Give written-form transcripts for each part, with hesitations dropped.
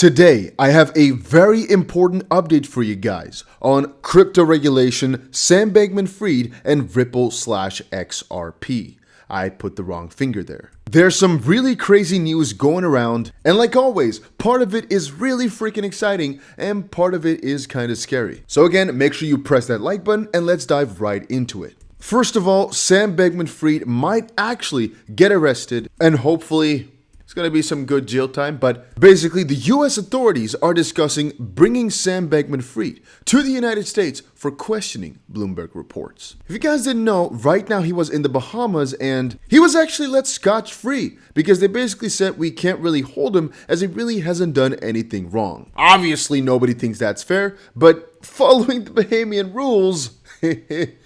Today, I have a very important update for you guys on crypto regulation, Sam Bankman-Fried, and Ripple/XRP. I put the wrong finger there. There's some really crazy news going around, and like always, part of it is really freaking exciting, and part of it is kind of scary. So again, make sure you press that like button, and let's dive right into it. First of all, Sam Bankman-Fried might actually get arrested, and hopefully it's going to be some good jail time, but basically the US authorities are discussing bringing Sam Bankman-Fried to the United States for questioning, Bloomberg reports. If you guys didn't know, right now he was in the Bahamas and he was actually let scotch-free because they basically said we can't really hold him as he really hasn't done anything wrong. Obviously, nobody thinks that's fair, but following the Bahamian rules,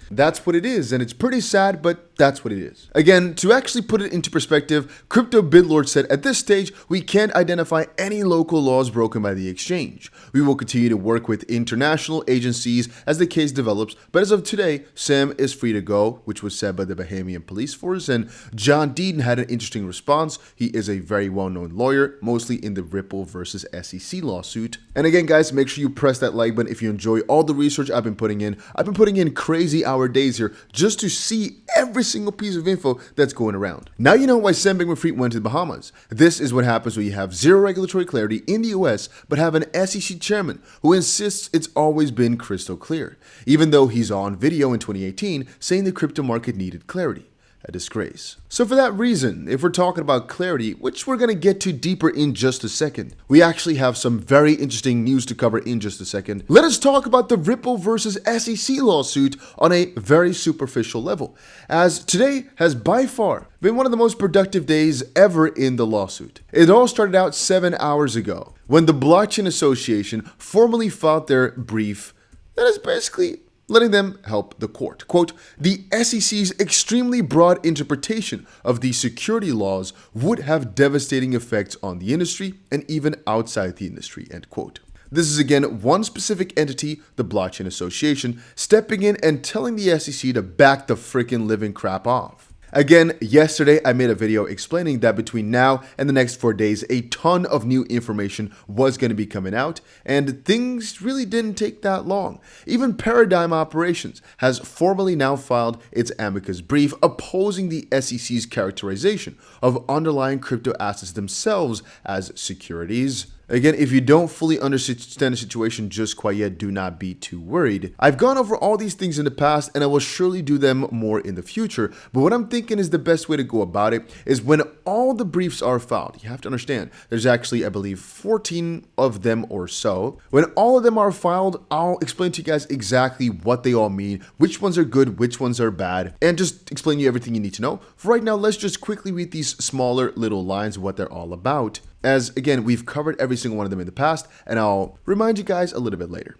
that's what it is, and it's pretty sad, but that's what it is. Again, to actually put it into perspective, Crypto BitLord said, at this stage, we can't identify any local laws broken by the exchange. We will continue to work with international agencies as the case develops, but as of today, Sam is free to go, which was said by the Bahamian police force, and John Deaton had an interesting response. He is a very well-known lawyer, mostly in the Ripple versus SEC lawsuit. And again, guys, make sure you press that like button if you enjoy all the research I've been putting in. I've been putting in crazy hour days here just to see every single piece of info that's going around. Now you know why Sam Bankman-Fried went to the Bahamas. This is what happens when you have zero regulatory clarity in the US, but have an SEC chairman who insists it's always been crystal clear, even though he's on video in 2018 saying the crypto market needed clarity. A disgrace. So for that reason, if we're talking about clarity, which we're going to get to deeper in just a second, we actually have some very interesting news to cover in just a second. Let us talk about the Ripple versus SEC lawsuit on a very superficial level, as today has by far been one of the most productive days ever in the lawsuit. It all started out 7 hours ago when the Blockchain Association formally filed their brief that is basically letting them help the court. Quote, the SEC's extremely broad interpretation of the security laws would have devastating effects on the industry and even outside the industry, end quote. This is again one specific entity, the Blockchain Association, stepping in and telling the SEC to back the freaking living crap off. Again, yesterday I made a video explaining that between now and the next 4 days, a ton of new information was going to be coming out, and things really didn't take that long. Even Paradigm Operations has formally now filed its amicus brief opposing the SEC's characterization of underlying crypto assets themselves as securities. Again, if you don't fully understand the situation just quite yet, do not be too worried. I've gone over all these things in the past and I will surely do them more in the future, but what I'm thinking is the best way to go about it is when all the briefs are filed. You have to understand, there's actually, I believe, 14 of them or so. When all of them are filed, I'll explain to you guys exactly what they all mean, which ones are good, which ones are bad, and just explain you everything you need to know. For right now, let's just quickly read these smaller little lines of what they're all about, as again, we've covered every single one of them in the past, and I'll remind you guys a little bit later.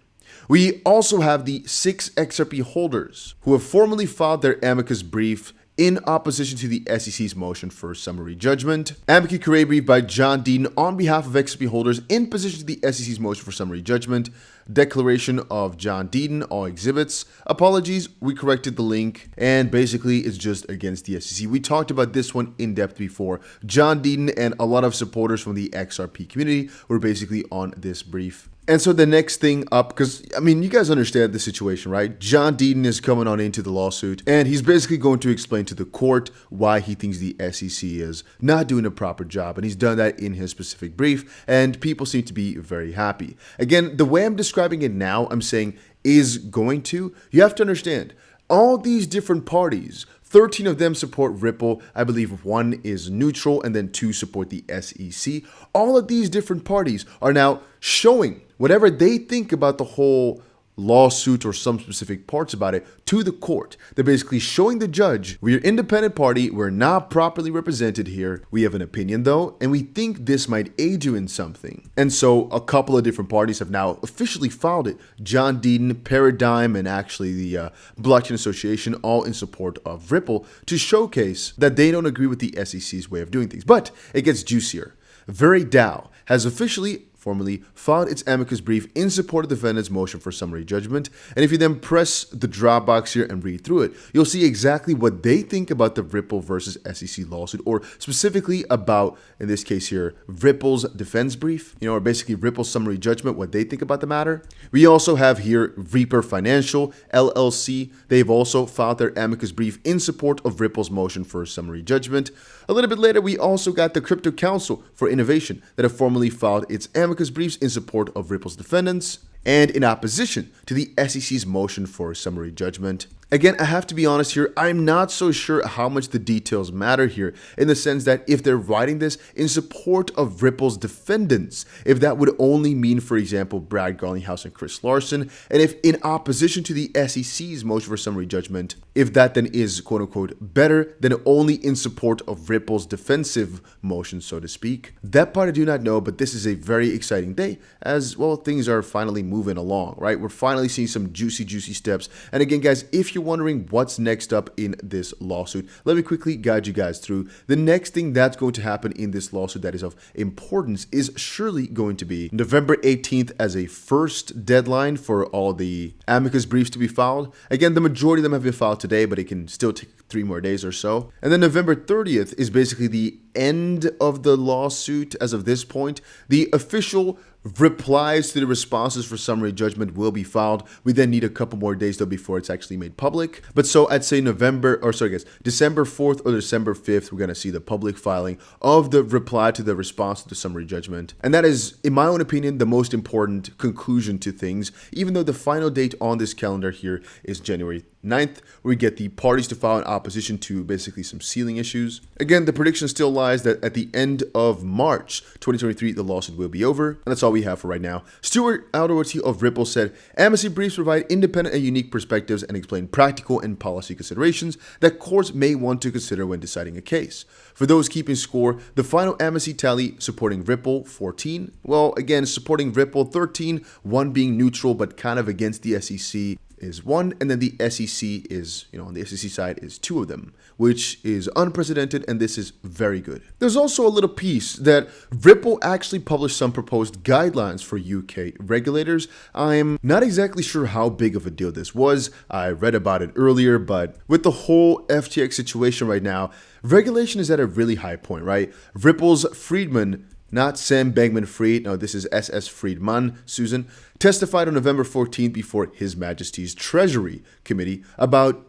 We also have the 6 XRP holders who have formally filed their amicus brief in opposition to the SEC's motion for summary judgment. Amicus curiae brief by John Deaton on behalf of XRP holders in position to the SEC's motion for summary judgment. Declaration of John Deaton, all exhibits. Apologies, we corrected the link, and basically it's just against the SEC. We talked about this one in depth before. John Deaton and a lot of supporters from the XRP community were basically on this brief. And so the next thing up, because, I mean, you guys understand the situation, right? John Deaton is coming on into the lawsuit, and he's basically going to explain to the court why he thinks the SEC is not doing a proper job, and he's done that in his specific brief, and people seem to be very happy. Again, the way I'm describing it now, I'm saying is going to, you have to understand, all these different parties, 13 of them support Ripple. I believe 1 is neutral and then 2 support the SEC. All of these different parties are now showing whatever they think about the whole lawsuit or some specific parts about it to the court. They're basically showing the judge, we're an independent party, we're not properly represented here, we have an opinion though, and we think this might aid you in something. And so a couple of different parties have now officially filed it. John Deaton, Paradigm, and actually the Blockchain Association, all in support of Ripple, to showcase that they don't agree with the SEC's way of doing things. But it gets juicier. VeryDAO has officially formally filed its amicus brief in support of the defendant's motion for summary judgment. And if you then press the drop box here and read through it, you'll see exactly what they think about the Ripple versus SEC lawsuit, or specifically about, in this case here, Ripple's defense brief, or basically Ripple's summary judgment, what they think about the matter. We also have here Reaper Financial, LLC. They've also filed their amicus brief in support of Ripple's motion for summary judgment. A little bit later, we also got the Crypto Council for Innovation that have formally filed its amicus briefs in support of Ripple's defendants and in opposition to the SEC's motion for summary judgment. Again, I have to be honest here, I'm not so sure how much the details matter here, in the sense that if they're writing this in support of Ripple's defendants, if that would only mean, for example, Brad Garlinghouse and Chris Larson, and if in opposition to the SEC's motion for summary judgment, if that then is quote-unquote better than only in support of Ripple's defensive motion, so to speak. That part I do not know, but this is a very exciting day, as well things are finally moving along, right? We're finally seeing some juicy steps. And again, guys, if you're wondering what's next up in this lawsuit, let me quickly guide you guys through. The next thing that's going to happen in this lawsuit that is of importance is surely going to be November 18th as a first deadline for all the amicus briefs to be filed. Again, the majority of them have been filed today, but it can still take 3 more days or so. And then November 30th is basically the end of the lawsuit as of this point. The official replies to the responses for summary judgment will be filed. We then need a couple more days though before it's actually made public. But so I'd say December 4th or December 5th, we're going to see the public filing of the reply to the response to the summary judgment. And that is, in my own opinion, the most important conclusion to things, even though the final date on this calendar here is January 9th, where we get the parties to file in opposition to basically some sealing issues. Again, the prediction still lies that at the end of March 2023, the lawsuit will be over. And that's all we have for right now. Stuart Alderwood of Ripple said, amnesty briefs provide independent and unique perspectives and explain practical and policy considerations that courts may want to consider when deciding a case. For those keeping score, the final amnesty tally supporting Ripple, 14. Well, again, supporting Ripple, 13. 1 being neutral but kind of against the SEC is 1, and then the SEC is, on the SEC side is 2 of them, which is unprecedented, and this is very good. There's also a little piece that Ripple actually published some proposed guidelines for UK regulators. I'm not exactly sure how big of a deal this was. I read about it earlier, but with the whole FTX situation right now, regulation is at a really high point, right? Ripple's Friedman, not Sam Bankman-Fried, no, this is S.S. Friedman, Susan, testified on November 14th before His Majesty's Treasury Committee about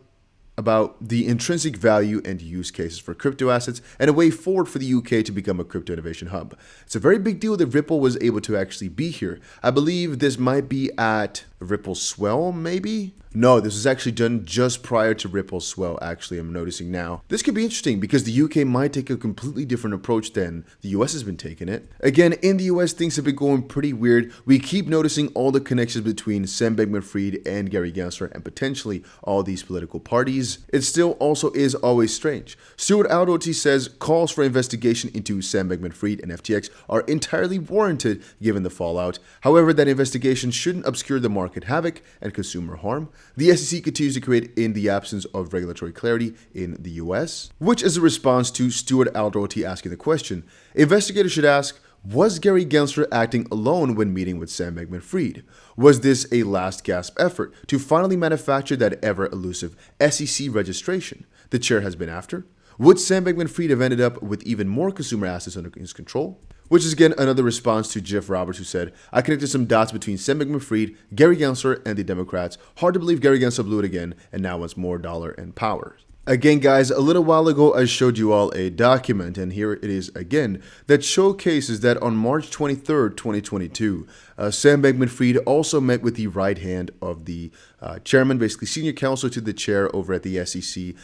the intrinsic value and use cases for crypto assets and a way forward for the UK to become a crypto innovation hub. It's a very big deal that Ripple was able to actually be here. I believe this might be at Ripple Swell, maybe? No, this was actually done just prior to Ripple Swell, actually, I'm noticing now. This could be interesting because the UK might take a completely different approach than the US has been taking it. Again, in the US, things have been going pretty weird. We keep noticing all the connections between Sam Bankman-Fried and Gary Gensler and potentially all these political parties. It still also is always strange. Stuart Alderwood says calls for investigation into Sam Bankman-Fried and FTX are entirely warranted given the fallout. However, that investigation shouldn't obscure the market havoc and consumer harm the SEC continues to create in the absence of regulatory clarity in the US, which is a response to Stuart Alderwood asking the question. Investigators should ask, was Gary Gensler acting alone when meeting with Sam Bankman-Fried? Was this a last gasp effort to finally manufacture that ever-elusive SEC registration the chair has been after? Would Sam Bankman-Fried have ended up with even more consumer assets under his control? Which is again another response to Jeff Roberts, who said, I connected some dots between Sam Bankman-Fried, Gary Gensler, and the Democrats. Hard to believe Gary Gensler blew it again and now wants more dollar and power. Again, guys, a little while ago, I showed you all a document, and here it is again, that showcases that on March 23rd, 2022, Sam Bankman-Fried also met with the right hand of the chairman, basically senior counsel to the chair over at the SEC,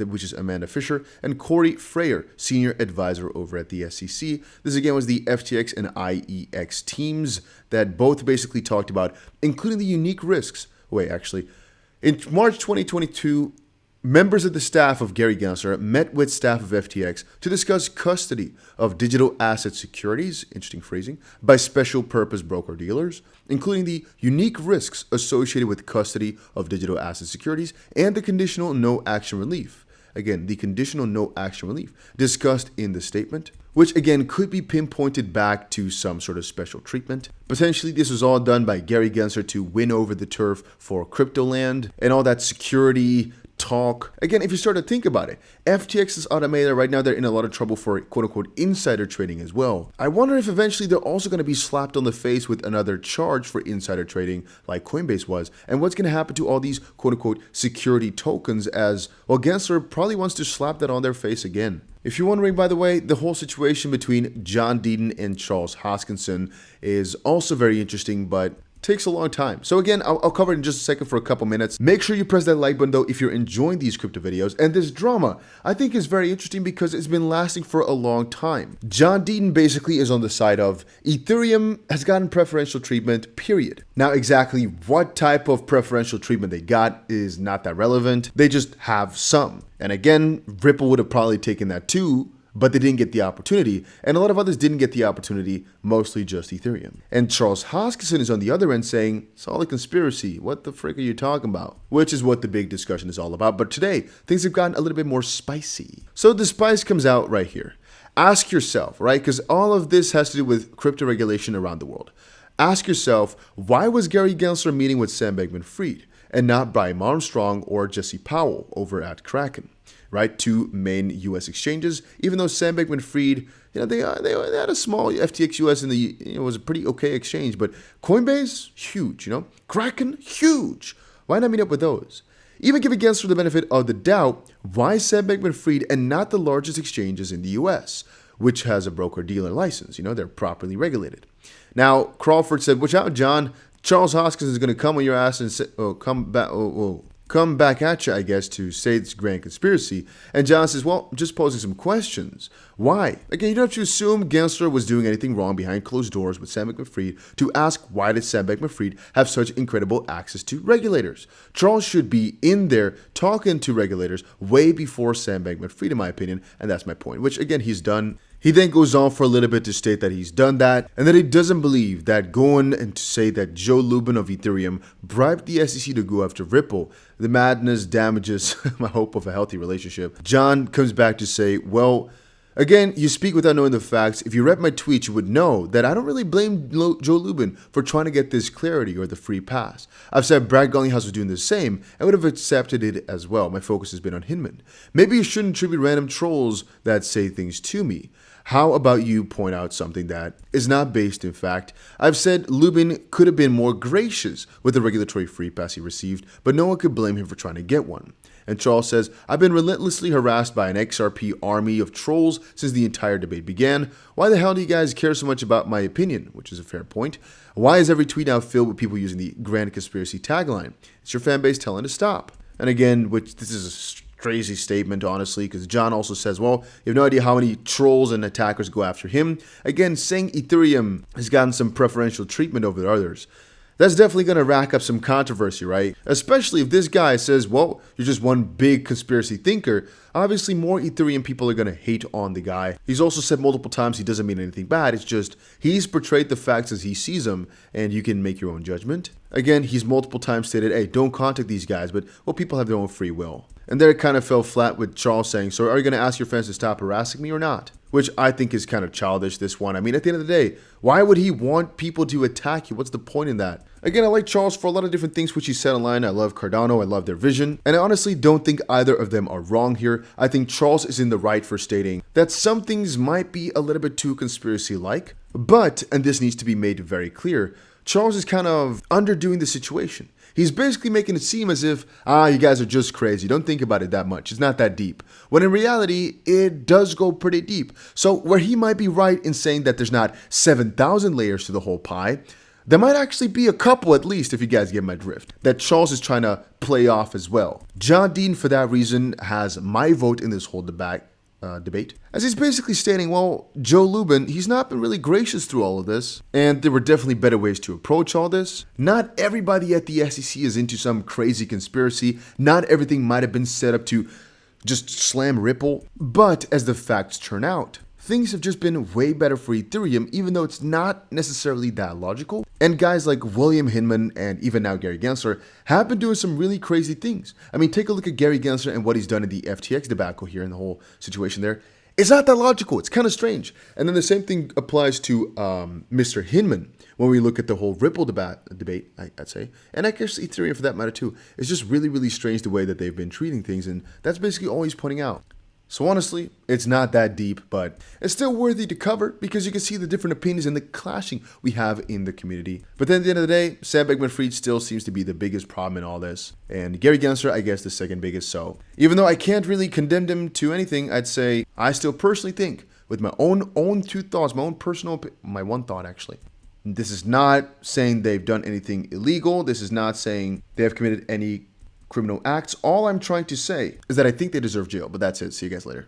which is Amanda Fisher, and Corey Frayer, senior advisor over at the SEC. This again was the FTX and IEX teams that both basically talked about, including the unique risks. In March 2022, members of the staff of Gary Gensler met with staff of FTX to discuss custody of digital asset securities, interesting phrasing, by special purpose broker-dealers, including the unique risks associated with custody of digital asset securities and the conditional no-action relief. Again, the conditional no-action relief discussed in the statement, which again could be pinpointed back to some sort of special treatment. Potentially this was all done by Gary Gensler to win over the turf for crypto land and all that security talk. Again, if you start to think about it, FTX is automated right now. They're in a lot of trouble for quote-unquote insider trading as well. I wonder if eventually they're also going to be slapped on the face with another charge for insider trading like Coinbase was. And what's going to happen to all these quote-unquote security tokens as, well, Gensler probably wants to slap that on their face again. If you're wondering, by the way, the whole situation between John Deaton and Charles Hoskinson is also very interesting, but takes a long time. So again, I'll cover it in just a second for a couple minutes. Make sure you press that like button though if you're enjoying these crypto videos. And this drama, I think, is very interesting because it's been lasting for a long time. John Deaton basically is on the side of Ethereum has gotten preferential treatment, period. Now, exactly what type of preferential treatment they got is not that relevant. They just have some. And again, Ripple would have probably taken that too, but they didn't get the opportunity, and a lot of others didn't get the opportunity, mostly just Ethereum. And Charles Hoskinson is on the other end saying, it's all a conspiracy, what the frick are you talking about? Which is what the big discussion is all about, but today, things have gotten a little bit more spicy. So the spice comes out right here. Ask yourself, right, because all of this has to do with crypto regulation around the world. Ask yourself, why was Gary Gensler meeting with Sam Bankman-Fried and not Brian Armstrong or Jesse Powell over at Kraken? Right, two main U.S. exchanges, even though Sam Bankman-Fried, they had a small FTX US in the, it was a pretty okay exchange, but Coinbase, huge, Kraken, huge. Why not meet up with those? Even giving Gensler the benefit of the doubt, why Sam Bankman-Fried and not the largest exchanges in the U.S., which has a broker-dealer license, they're properly regulated. Now, Crawford said, watch out, John, Charles Hoskinson is going to come on your ass and say, come back at you, I guess, to say it's grand conspiracy. And John says, well, just posing some questions. Why? Again, you don't have to assume Gensler was doing anything wrong behind closed doors with Sam Bankman-Fried to ask why did Sam Bankman-Fried have such incredible access to regulators. Charles should be in there talking to regulators way before Sam Bankman-Fried, in my opinion, and that's my point, which again, he's done. He then goes on for a little bit to state that he's done that and that he doesn't believe that going and to say that Joe Lubin of Ethereum bribed the SEC to go after Ripple. The madness damages my hope of a healthy relationship. John comes back to say, well, again, you speak without knowing the facts. If you read my tweets, you would know that I don't really blame Joe Lubin for trying to get this clarity or the free pass. I've said Brad Garlinghouse was doing the same and would have accepted it as well. My focus has been on Hinman. Maybe you shouldn't attribute random trolls that say things to me. How about you point out something that is not based in fact? I've said Lubin could have been more gracious with the regulatory free pass he received, but no one could blame him for trying to get one. And Charles says, I've been relentlessly harassed by an XRP army of trolls since the entire debate began. Why the hell do you guys care so much about my opinion? Which is a fair point. Why is every tweet now filled with people using the grand conspiracy tagline? It's your fan base telling to stop. And again, which this is a crazy statement, honestly, because John also says, well, you have no idea how many trolls and attackers go after him. Again, saying Ethereum has gotten some preferential treatment over the others. That's definitely going to rack up some controversy, right? Especially if this guy says, well, you're just one big conspiracy thinker. Obviously, more Ethereum people are going to hate on the guy. He's also said multiple times he doesn't mean anything bad. It's just he's portrayed the facts as he sees them, and you can make your own judgment. Again, he's multiple times stated, hey, don't contact these guys, but, well, people have their own free will. And there it kind of fell flat with Charles saying, so are you going to ask your fans to stop harassing me or not? Which I think is kind of childish, this one. I mean, at the end of the day, why would he want people to attack you? What's the point in that? Again, I like Charles for a lot of different things which he said online. I love Cardano. I love their vision. And I honestly don't think either of them are wrong here. I think Charles is in the right for stating that some things might be a little bit too conspiracy-like. But, and this needs to be made very clear, Charles is kind of underdoing the situation. He's basically making it seem as if, you guys are just crazy. Don't think about it that much. It's not that deep. When in reality, it does go pretty deep. So where he might be right in saying that there's not 7,000 layers to the whole pie, there might actually be a couple at least, if you guys get my drift, that Charles is trying to play off as well. John Deaton, for that reason, has my vote in this whole debate, as he's basically stating, well, Joe Lubin, he's not been really gracious through all of this, and there were definitely better ways to approach all this. Not everybody at the SEC is into some crazy conspiracy. Not everything might have been set up to just slam Ripple, but as the facts turn out, things have just been way better for Ethereum, even though it's not necessarily that logical. And guys like William Hinman and even now Gary Gensler have been doing some really crazy things. I mean, take a look at Gary Gensler and what he's done in the FTX debacle here and the whole situation there. It's not that logical. It's kind of strange. And then the same thing applies to Mr. Hinman when we look at the whole Ripple debate, I'd say. And I guess Ethereum for that matter too. It's just really, really strange the way that they've been treating things. And that's basically all he's pointing out. So honestly, it's not that deep, but it's still worthy to cover because you can see the different opinions and the clashing we have in the community. But then at the end of the day, Sam Bankman-Fried still seems to be the biggest problem in all this. And Gary Gensler, I guess, the second biggest. So even though I can't really condemn him to anything, I'd say I still personally think with my own two thoughts, my own personal, my one thought actually. This is not saying they've done anything illegal. This is not saying they have committed any criminal acts. All I'm trying to say is that I think they deserve jail, but that's it. See you guys later.